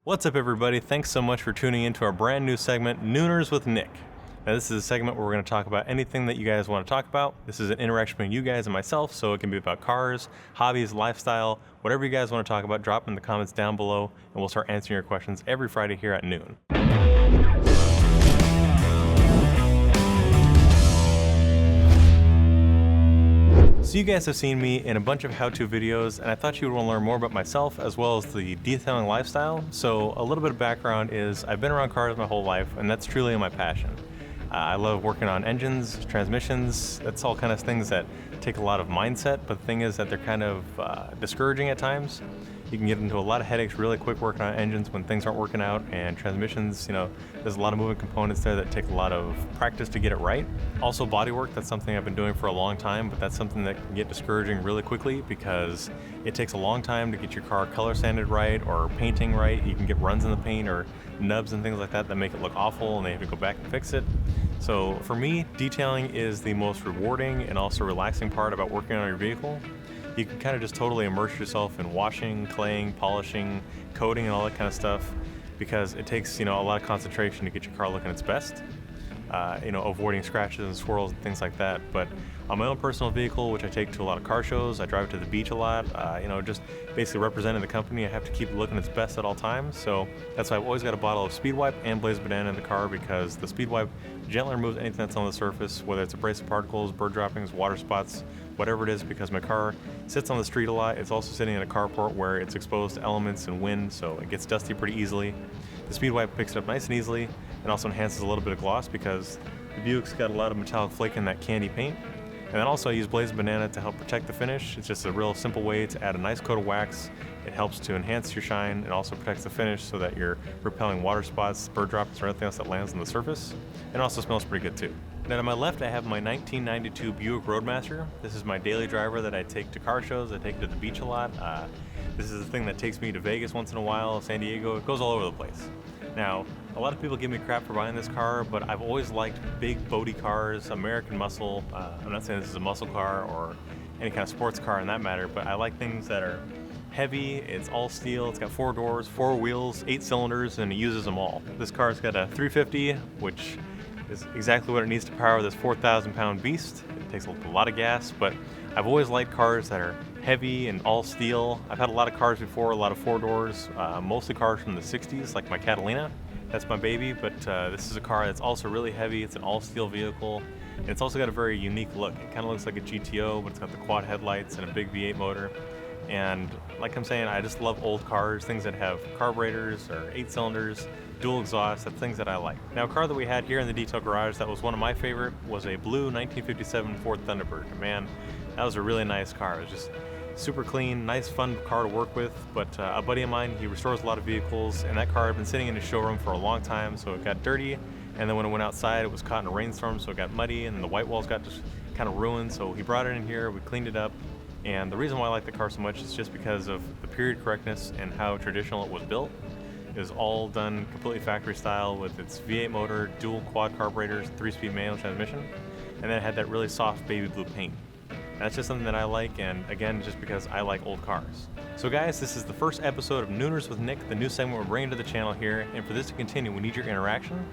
What's up, everybody? Thanks so much for tuning into our brand new segment, Nooners with Nick. Now, this is a segment where we're going to talk about anything that you guys want to talk about. This is an interaction between you guys and myself, so it can be about cars, hobbies, lifestyle, whatever you guys want to talk about. Drop in the comments down below, and we'll start answering your questions every Friday here at noon. So you guys have seen me in a bunch of how-to videos, and I thought you would want to learn more about myself as well as the detailing lifestyle. So a little bit of background is I've been around cars my whole life, and that's truly my passion. I love working on engines, transmissions. That's all kind of things that take a lot of mindset, but the thing is that they're kind of discouraging at times. You can get into a lot of headaches really quick working on engines when things aren't working out, and transmissions, there's a lot of moving components there that take a lot of practice to get it right. Also bodywork, that's something I've been doing for a long time, but that's something that can get discouraging really quickly because it takes a long time to get your car color sanded right or painting right. You can get runs in the paint or nubs and things like that that make it look awful, and they have to go back and fix it. So for me, detailing is the most rewarding and also relaxing part about working on your vehicle. You can kind of just totally immerse yourself in washing, claying, polishing, coating, and all that kind of stuff because it takes, a lot of concentration to get your car looking its best. Avoiding scratches and swirls and things like that. But on my own personal vehicle, which I take to a lot of car shows, I drive it to the beach a lot, just basically representing the company, I have to keep it looking its best at all times. So that's why I've always got a bottle of Speed Wipe and Blazin in the car because the Speed Wipe gently removes anything that's on the surface, whether it's abrasive particles, bird droppings, water spots, whatever it is, because my car sits on the street a lot. It's also sitting in a carport where it's exposed to elements and wind, so it gets dusty pretty easily. The Speed Wipe picks it up nice and easily and also enhances a little bit of gloss because the Buick's got a lot of metallic flake in that candy paint. And then also I use Blazin to help protect the finish. It's just a real simple way to add a nice coat of wax. It helps to enhance your shine and also protects the finish so that you're repelling water spots, bird drops, or anything else that lands on the surface. It also smells pretty good too. Then on my left I have my 1992 Buick Roadmaster. This is my daily driver that I take to car shows. I take it to the beach a lot. This is the thing that takes me to Vegas once in a while, San Diego. It goes all over the place. Now, a lot of people give me crap for buying this car, but I've always liked big boaty cars, American muscle. I'm not saying this is a muscle car or any kind of sports car in that matter, but I like things that are heavy. It's all steel. It's got 4 doors, 4 wheels, 8 cylinders, and it uses them all. This car's got a 350, which is exactly what it needs to power this 4,000-pound beast. It takes a lot of gas, but I've always liked cars that are heavy and all steel. I've had a lot of cars before, a lot of 4 doors, mostly cars from the 60s, like my Catalina. That's my baby, but this is a car that's also really heavy. It's an all steel vehicle, and it's also got a very unique look. It kind of looks like a GTO, but it's got the quad headlights and a big V8 motor. And like I'm saying, I just love old cars, things that have carburetors or 8 cylinders, dual exhaust. That's things that I like. Now, a car that we had here in the detail garage that was one of my favorite was a blue 1957 Ford Thunderbird. Man, that was a really nice car. It was just super clean, nice, fun car to work with. But a buddy of mine, he restores a lot of vehicles, and that car had been sitting in his showroom for a long time, so it got dirty. And then when it went outside, it was caught in a rainstorm, so it got muddy, and then the white walls got just kind of ruined. So he brought it in here, we cleaned it up. And the reason why I like the car so much is just because of the period correctness and how traditional it was built. It was all done completely factory style with its V8 motor, dual quad carburetors, 3-speed manual transmission, and then it had that really soft baby blue paint. That's just something that I like, and again, just because I like old cars. So guys, this is the first episode of Nooners with Nick, the new segment we're bringing to the channel here, and for this to continue, we need your interaction.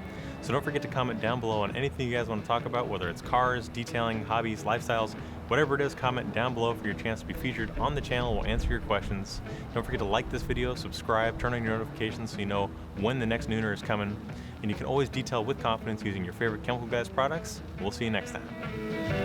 So don't forget to comment down below on anything you guys want to talk about, whether it's cars, detailing, hobbies, lifestyles, whatever it is, comment down below for your chance to be featured on the channel. We'll answer your questions. Don't forget to like this video, subscribe, turn on your notifications so you know when the next Nooner is coming. And you can always detail with confidence using your favorite Chemical Guys products. We'll see you next time.